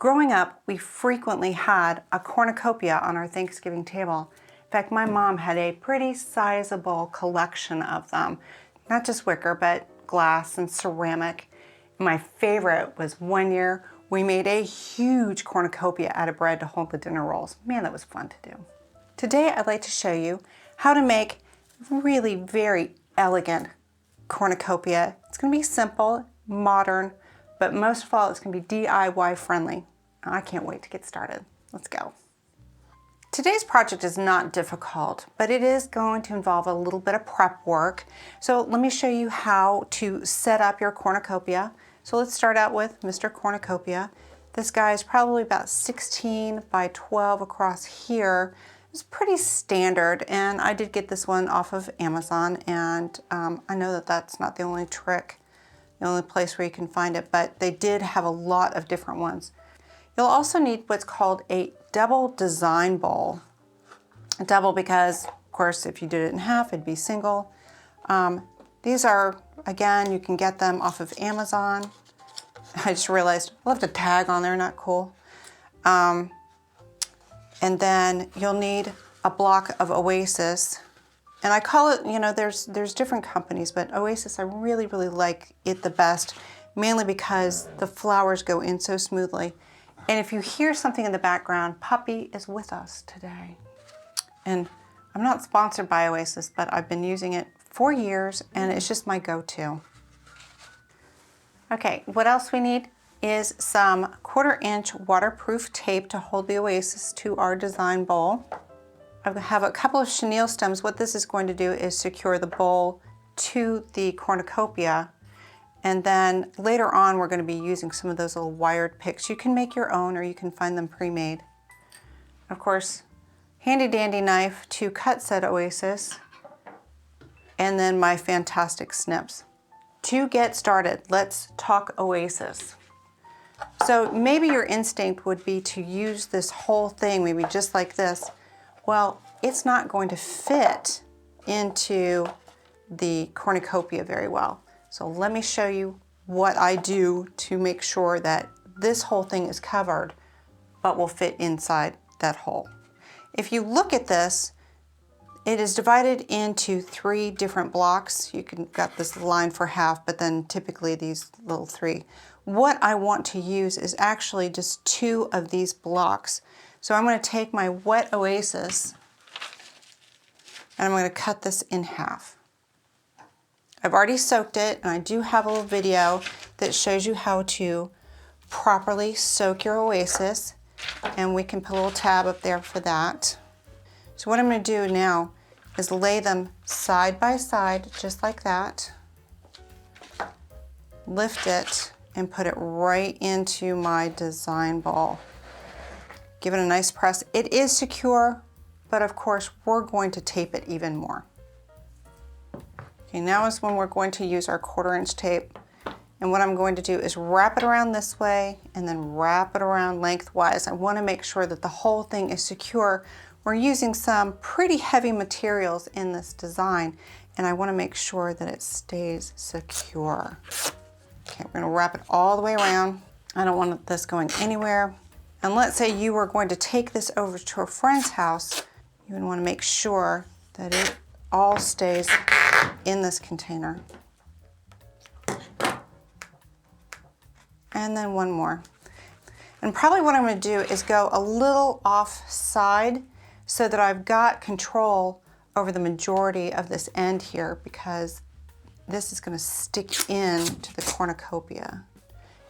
Growing up, we frequently had a cornucopia on our Thanksgiving table. In fact, my mom had a pretty sizable collection of them. Not just wicker, but glass and ceramic. My favorite was one year we made a huge cornucopia out of bread to hold the dinner rolls. Man, that was fun to do. Today, I'd like to show you how to make really very elegant cornucopia. It's going to be simple, modern, but most of all, it's going to be DIY friendly. I can't wait to get started. Let's go. Today's project is not difficult, but it is going to involve a little bit of prep work. So let me show you how to set up your cornucopia. So let's start out with Mr. Cornucopia. This guy is probably about 16 by 12 across here. It's pretty standard, and I did get this one off of Amazon, and I know that that's not the only trick, the only place where you can find it, but they did have a lot of different ones. You'll also need what's called a double design bowl. A double because, of course, if you did it in half, it'd be single. These are, again, you can get them off of Amazon. I just realized I left a tag on there, not cool. And then you'll need a block of Oasis. And I call it, you know, there's different companies, but Oasis, I really, really like it the best, mainly because the flowers go in so smoothly. And if you hear something in the background, Puppy is with us today. And I'm not sponsored by Oasis, but I've been using it for years, and it's just my go-to. Okay, what else we need is some 1/4-inch waterproof tape to hold the Oasis to our design bowl. I have a couple of chenille stems. What this is going to do is secure the bowl to the cornucopia. And then later on, we're going to be using some of those little wired picks. You can make your own, or you can find them pre-made. Of course, handy dandy knife to cut said Oasis. And then my fantastic snips. To get started, let's talk Oasis. So maybe your instinct would be to use this whole thing, maybe just like this. Well, it's not going to fit into the cornucopia very well. So let me show you what I do to make sure that this whole thing is covered, but will fit inside that hole. If you look at this, it is divided into 3 different blocks. You can got this line for half, but then typically these little 3. What I want to use is actually just 2 of these blocks. So I'm going to take my wet Oasis and I'm going to cut this in half. I've already soaked it, and I do have a little video that shows you how to properly soak your Oasis, and we can put a little tab up there for that. So what I'm going to do now is lay them side by side, just like that. Lift it and put it right into my design bowl. Give it a nice press. It is secure, but of course we're going to tape it even more. Okay, now is when we're going to use our 1/4-inch tape. And what I'm going to do is wrap it around this way and then wrap it around lengthwise. I want to make sure that the whole thing is secure. We're using some pretty heavy materials in this design, and I want to make sure that it stays secure. Okay, we're going to wrap it all the way around. I don't want this going anywhere. And let's say you were going to take this over to a friend's house. You would want to make sure that it all stays in this container. And then one more. And probably what I'm going to do is go a little offside so that I've got control over the majority of this end here, because this is going to stick in to the cornucopia.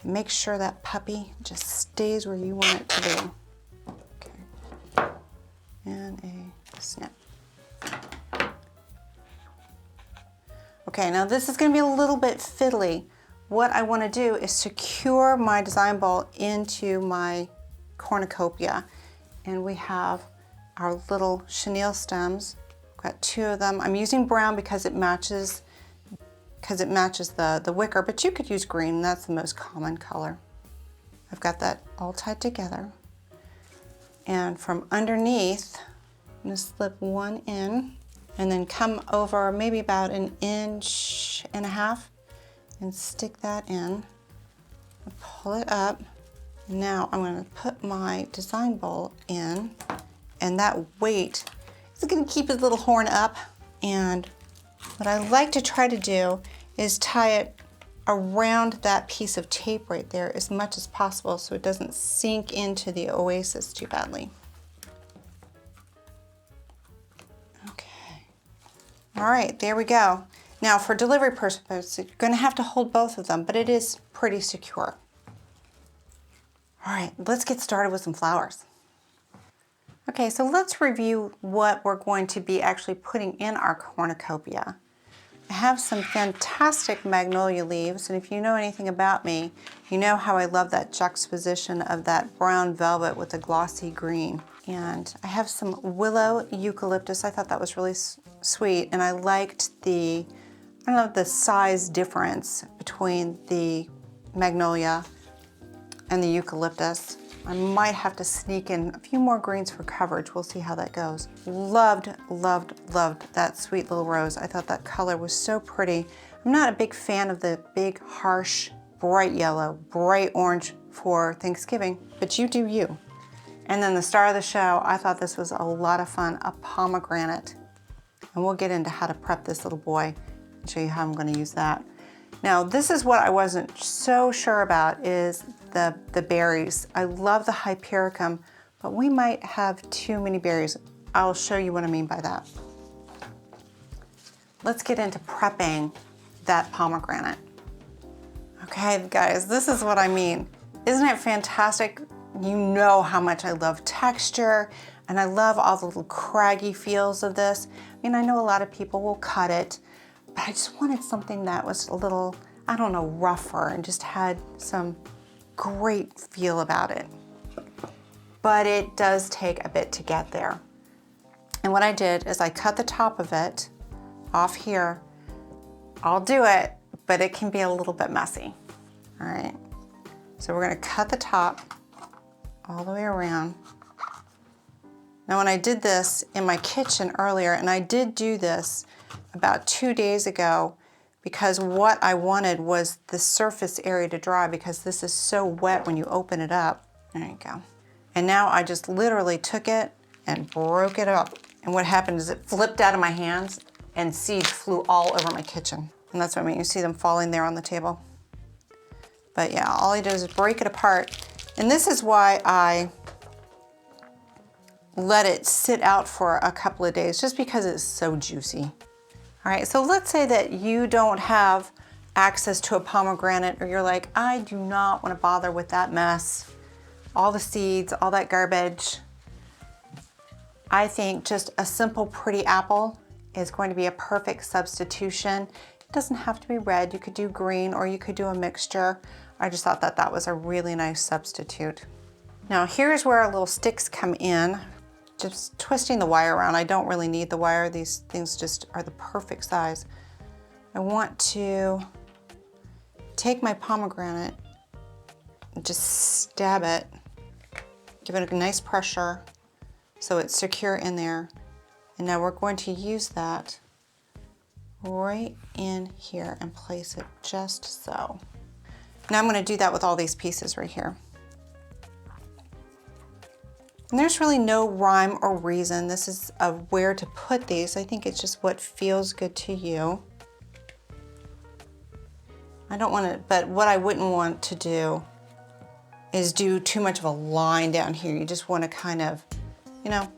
And make sure that puppy just stays where you want it to be. Okay. And a snip. Okay, now this is going to be a little bit fiddly. What I want to do is secure my design bowl into my cornucopia. And we have our little chenille stems. I've got 2 of them. I'm using brown because it matches the wicker, but you could use green. That's the most common color. I've got that all tied together. And from underneath, I'm going to slip one in and then come over maybe about 1.5 inches and stick that in. Pull it up Now I'm going to put my design bowl in, and that weight is going to keep his little horn up. And what I like to try to do is tie it around that piece of tape right there as much as possible so it doesn't sink into the oasis too badly. Okay. All right, there we go. Now for delivery purposes, you're going to have to hold both of them, but it is pretty secure. All right, let's get started with some flowers. Okay, so let's review what we're going to be actually putting in our cornucopia. I have some fantastic magnolia leaves, and if you know anything about me, you know how I love that juxtaposition of that brown velvet with the glossy green. And I have some willow eucalyptus. I thought that was really sweet, and I liked the, I don't know, the size difference between the magnolia and the eucalyptus. I might have to sneak in a few more greens for coverage. We'll see how that goes. Loved, loved, loved that sweet little rose. I thought that color was so pretty. I'm not a big fan of the big, harsh, bright yellow, bright orange for Thanksgiving, but you do you. And then the star of the show, I thought this was a lot of fun, a pomegranate. And we'll get into how to prep this little boy and show you how I'm gonna use that. Now, this is what I wasn't so sure about is the berries. I love the hypericum, but we might have too many berries. I'll show you what I mean by that. Let's get into prepping that pomegranate. Okay, guys, this is what I mean. Isn't it fantastic? You know how much I love texture, and I love all the little craggy feels of this. I mean, I know a lot of people will cut it, but I just wanted something that was a little, I don't know, rougher and just had some great feel about it. But it does take a bit to get there. And what I did is I cut the top of it off here. I'll do it, but it can be a little bit messy. All right, so we're gonna cut the top all the way around. Now when I did this in my kitchen earlier, and I did do this about 2 days ago, because what I wanted was the surface area to dry because this is so wet when you open it up. There you go. And now I just literally took it and broke it up. And what happened is it flipped out of my hands and seeds flew all over my kitchen. And that's what I mean, you see them falling there on the table. But yeah, all I did is break it apart. And this is why I let it sit out for a couple of days, just because it's so juicy. All right, so let's say that you don't have access to a pomegranate, or you're like, I do not want to bother with that mess, all the seeds, all that garbage. I think just a simple pretty apple is going to be a perfect substitution. It doesn't have to be red. You could do green, or you could do a mixture. I just thought that that was a really nice substitute. Now here's where our little sticks come in. Just twisting the wire around. I don't really need the wire. These things just are the perfect size. I want to take my pomegranate and just stab it, give it a nice pressure so it's secure in there. And now we're going to use that right in here and place it just so. Now I'm going to do that with all these pieces right here. And there's really no rhyme or reason. This is of where to put these. I think it's just what feels good to you. I don't want to, but what I wouldn't want to do is do too much of a line down here. You just want to kind of, you know,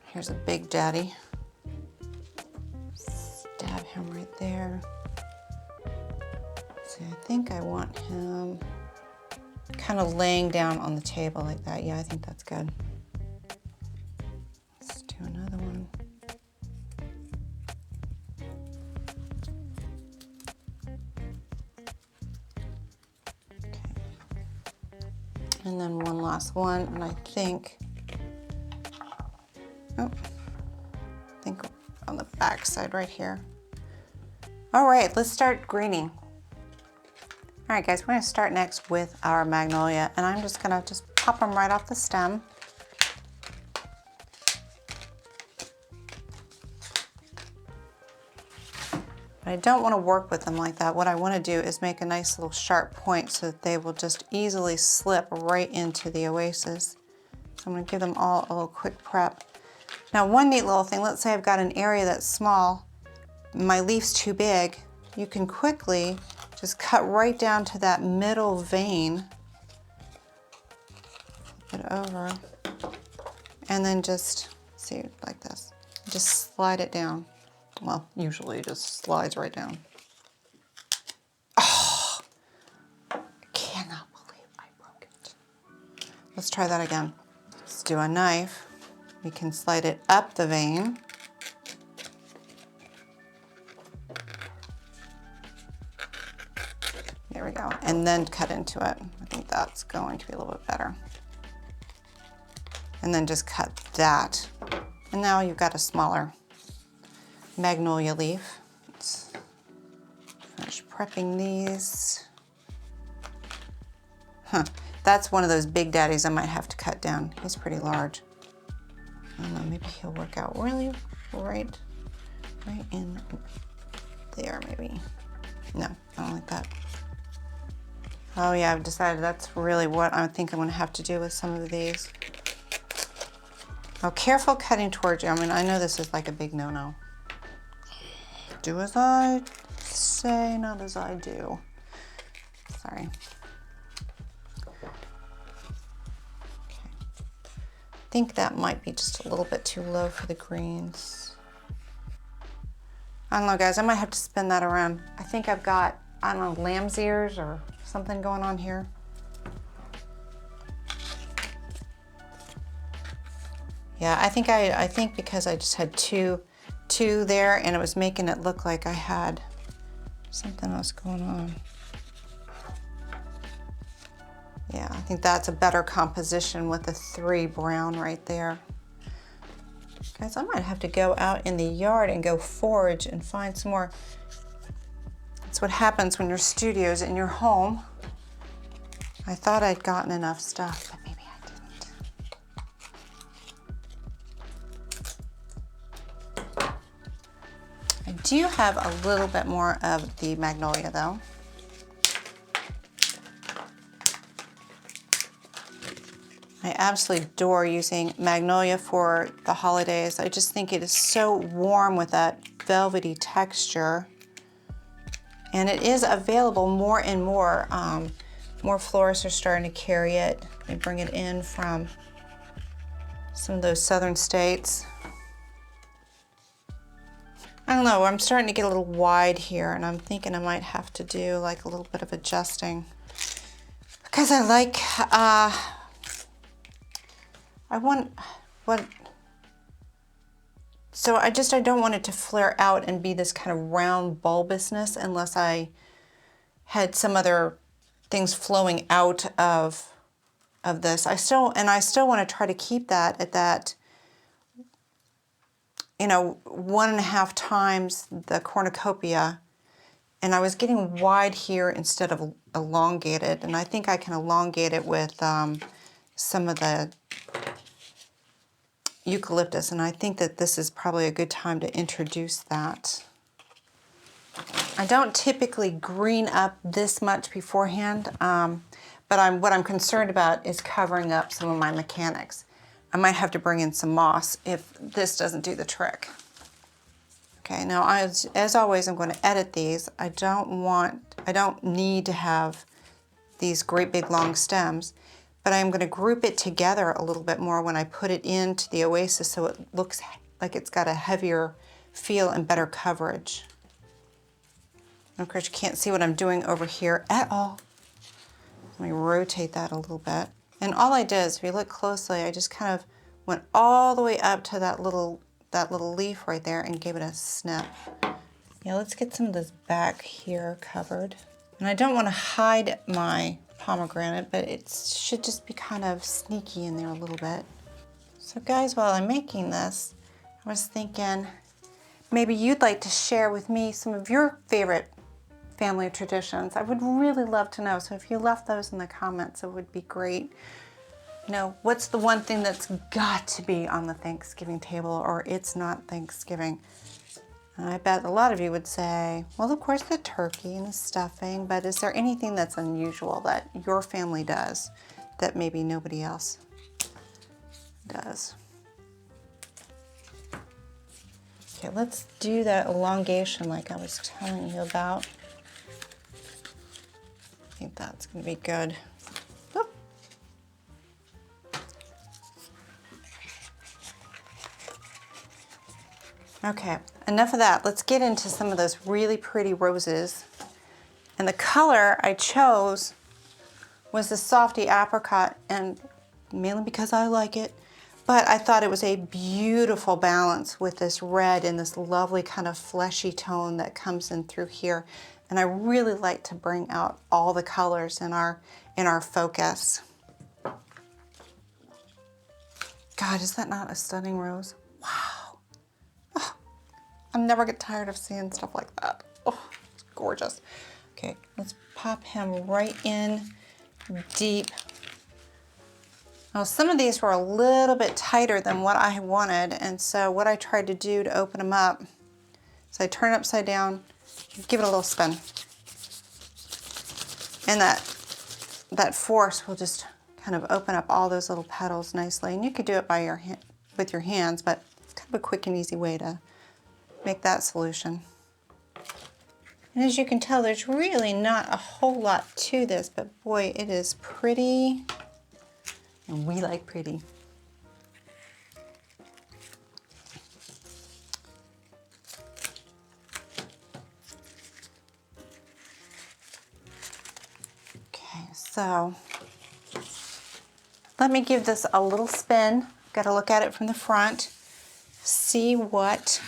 here's a big daddy. Stab him right there. See, I think I want him kind of laying down on the table like that. Yeah, I think that's good. Let's do another one. Okay. And then one last one, and I think, oh, I think on the back side right here. All right, let's start greening. All right, guys, we're gonna start next with our magnolia, and I'm just gonna pop them right off the stem. But I don't want to work with them like that. What I want to do is make a nice little sharp point so that they will just easily slip right into the oasis. So I'm going to give them all a little quick prep. Now one neat little thing, let's say I've got an area that's small, my leaf's too big, you can quickly just cut right down to that middle vein, flip it over, and then just, see, like this, just slide it down. Well, usually it just slides right down. Oh, I cannot believe I broke it. Let's try that again. Let's do a knife. We can slide it up the vein. There we go. And then cut into it. I think that's going to be a little bit better. And then just cut that. And now you've got a smaller magnolia leaf. Let's finish prepping these. That's one of those big daddies I might have to cut down. He's pretty large. I don't know, maybe he'll work out really right in there maybe. No, I don't like that. Oh yeah, I've decided that's really what I think I'm gonna have to do with some of these. Oh, careful cutting towards you. I mean, I know this is like a big no-no. Do as I say, not as I do. Sorry. I think that might be just a little bit too low for the greens. I don't know, guys, I might have to spin that around. I think I've got, I don't know, lamb's ears or something going on here. Yeah, I think because I just had two there and it was making it look like I had something else going on. Yeah, I think that's a better composition with the 3 brown right there. Guys, I might have to go out in the yard and go forage and find some more. That's what happens when your studio's in your home. I thought I'd gotten enough stuff, but maybe I didn't. I do have a little bit more of the magnolia though. I absolutely adore using magnolia for the holidays. I just think it is so warm with that velvety texture. And it is available more and more. More florists are starting to carry it. They bring it in from some of those southern states. I don't know, I'm starting to get a little wide here and I'm thinking I might have to do like a little bit of adjusting. Because I like, I don't want it to flare out and be this kind of round bulbousness unless I had some other things flowing out of this. I still want to try to keep that at that, you know, 1.5 times the cornucopia. And I was getting wide here instead of elongated. And I think I can elongate it with some of the eucalyptus, and I think that this is probably a good time to introduce that. I don't typically green up this much beforehand, but what I'm concerned about is covering up some of my mechanics. I might have to bring in some moss if this doesn't do the trick. Okay, now as always, I'm going to edit these. I don't need to have these great big long stems. But I'm going to group it together a little bit more when I put it into the oasis so it looks like it's got a heavier feel and better coverage. And of course you can't see what I'm doing over here at all. Let me rotate that a little bit. And all I did is, if you look closely, I just kind of went all the way up to that little leaf right there and gave it a snip. Yeah, let's get some of this back here covered. And I don't want to hide my pomegranate, but it should just be kind of sneaky in there a little bit. So guys, while I'm making this, I was thinking maybe you'd like to share with me some of your favorite family traditions. I would really love to know. So if you left those in the comments, it would be great. You know, what's the one thing that's got to be on the Thanksgiving table, or it's not Thanksgiving? I bet a lot of you would say, well, of course the turkey and the stuffing, but is there anything that's unusual that your family does that maybe nobody else does? Okay, let's do that elongation like I was telling you about. I think that's gonna be good. Oop. Okay, enough of that. Let's get into some of those really pretty roses. And the color I chose was the softy apricot, and mainly because I like it, but I thought it was a beautiful balance with this red and this lovely kind of fleshy tone that comes in through here. And I really like to bring out all the colors in our focus. God, is that not a stunning rose? Wow. Oh, I'll never get tired of seeing stuff like that. Oh, it's gorgeous. Okay, let's pop him right in deep. Now, some of these were a little bit tighter than what I wanted, and so what I tried to do to open them up, so I turn it upside down, give it a little spin. And that force will just kind of open up all those little petals nicely. And you could do it by with your hands, but it's kind of a quick and easy way to make that solution. And as you can tell, there's really not a whole lot to this, but boy, it is pretty. And we like pretty. Okay, so let me give this a little spin. Got to look at it from the front, see what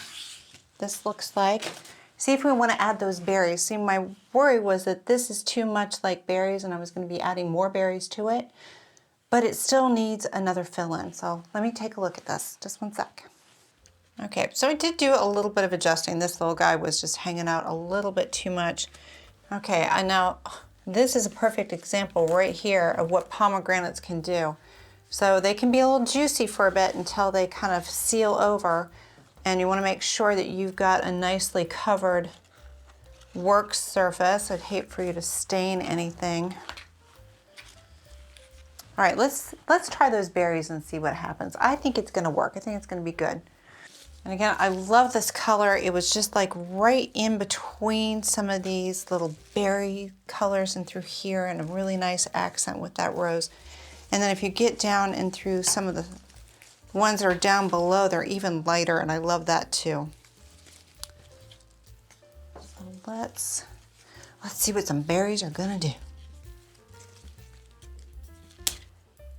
this looks like. See if we want to add those berries. See, my worry was that this is too much like berries and I was going to be adding more berries to it. But it still needs another fill-in. So let me take a look at this, just one sec. Okay, so I did do a little bit of adjusting. This little guy was just hanging out a little bit too much. Okay, I know this is a perfect example right here of what pomegranates can do. So they can be a little juicy for a bit until they kind of seal over. And you want to make sure that you've got a nicely covered work surface. I'd hate for you to stain anything. All right, let's try those berries and see what happens. I think it's gonna work. I think it's gonna be good. And again, I love this color. It was just like right in between some of these little berry colors and through here, and a really nice accent with that rose. And then if you get down and through some of the ones that are down below, they're even lighter, and I love that too. So let's see what some berries are gonna do.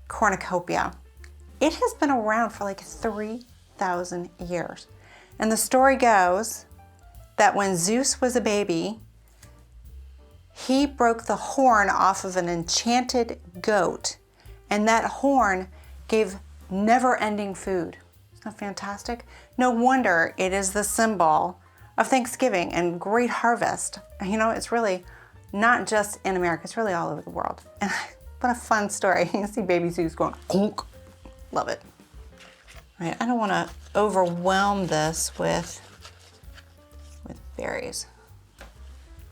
Cornucopia. It has been around for like 3,000 years. And the story goes that when Zeus was a baby, he broke the horn off of an enchanted goat, and that horn gave never-ending food. Isn't that fantastic? No wonder it is the symbol of Thanksgiving and great harvest. You know, it's really not just in America, it's really all over the world. And what a fun story. You can see baby Zeus going, honk. Love it. All right, I don't want to overwhelm this with berries,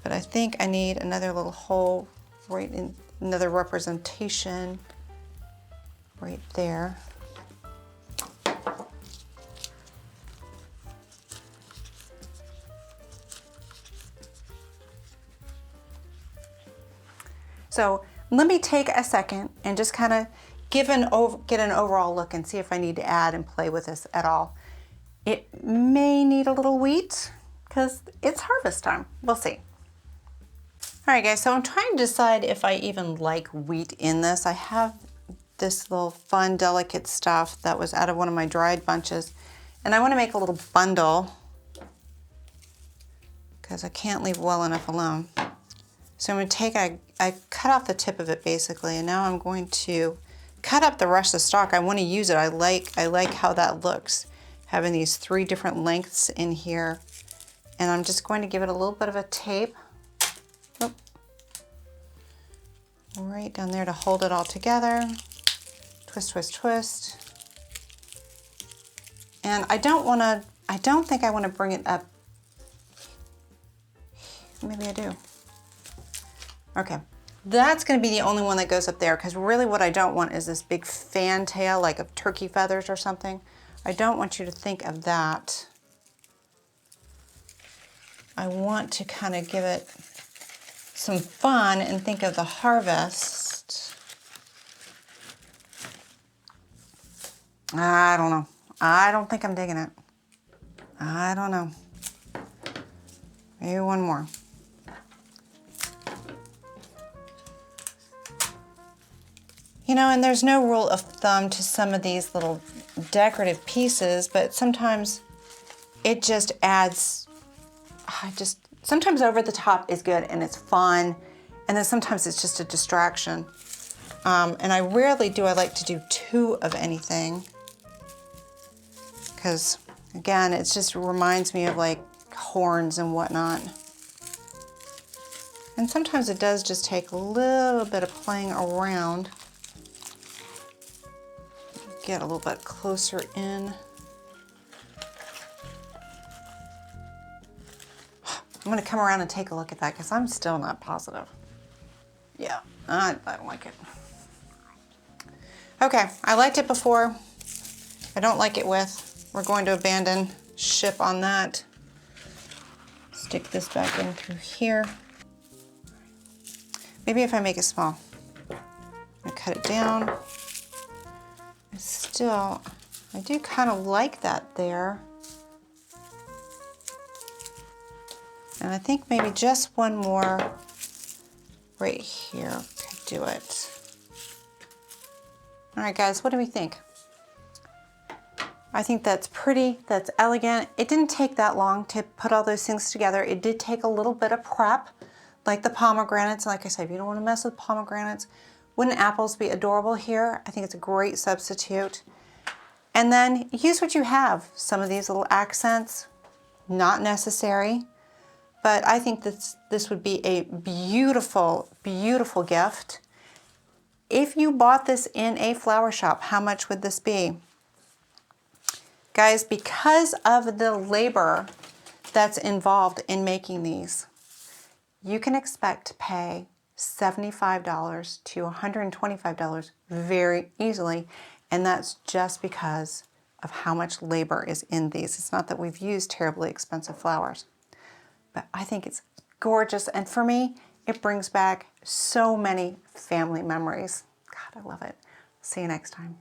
but I think I need another little hole right in, another representation right there. So let me take a second and just kind of get an overall look and see if I need to add and play with this at all. It may need a little wheat because it's harvest time. We'll see. All right, guys, so I'm trying to decide if I even like wheat in this. I have this little fun, delicate stuff that was out of one of my dried bunches, and I want to make a little bundle because I can't leave well enough alone. So I'm going to take, I cut off the tip of it basically, and now I'm going to cut up the rest of the stalk. I want to use it. I like how that looks, having these 3 different lengths in here. And I'm just going to give it a little bit of a tape. Oop. Right down there to hold it all together. Twist, twist, twist. And I don't think I want to bring it up maybe I do. Okay, that's gonna be the only one that goes up there, because really what I don't want is this big fantail, like of turkey feathers or something. I don't want you to think of that. I want to kind of give it some fun and think of the harvest. I don't know. I don't think I'm digging it. I don't know. Maybe one more. You know, and there's no rule of thumb to some of these little decorative pieces, but sometimes it just adds, sometimes over the top is good and it's fun, and then sometimes it's just a distraction. And I rarely do I like to do two of anything, because again, it just reminds me of like horns and whatnot. And sometimes it does just take a little bit of playing around. Get a little bit closer in. I'm gonna come around and take a look at that, because I'm still not positive. Yeah, I don't like it. Okay, I liked it before. I don't like it with. We're going to abandon ship on that. Stick this back in through here. Maybe if I make it small. I cut it down. Still, I do kind of like that there. And I think maybe just one more right here could do it. All right, guys, what do we think? I think that's pretty, that's elegant. It didn't take that long to put all those things together. It did take a little bit of prep, like the pomegranates. Like I said, if you don't want to mess with pomegranates, wouldn't apples be adorable here? I think it's a great substitute. And then use what you have. Some of these little accents, not necessary, but I think this would be a beautiful, beautiful gift. If you bought this in a flower shop, how much would this be? Guys, because of the labor that's involved in making these, you can expect to pay $75 to $125 very easily, and that's just because of how much labor is in these. It's not that we've used terribly expensive flowers, but I think it's gorgeous, and for me, it brings back so many family memories. God, I love it. See you next time.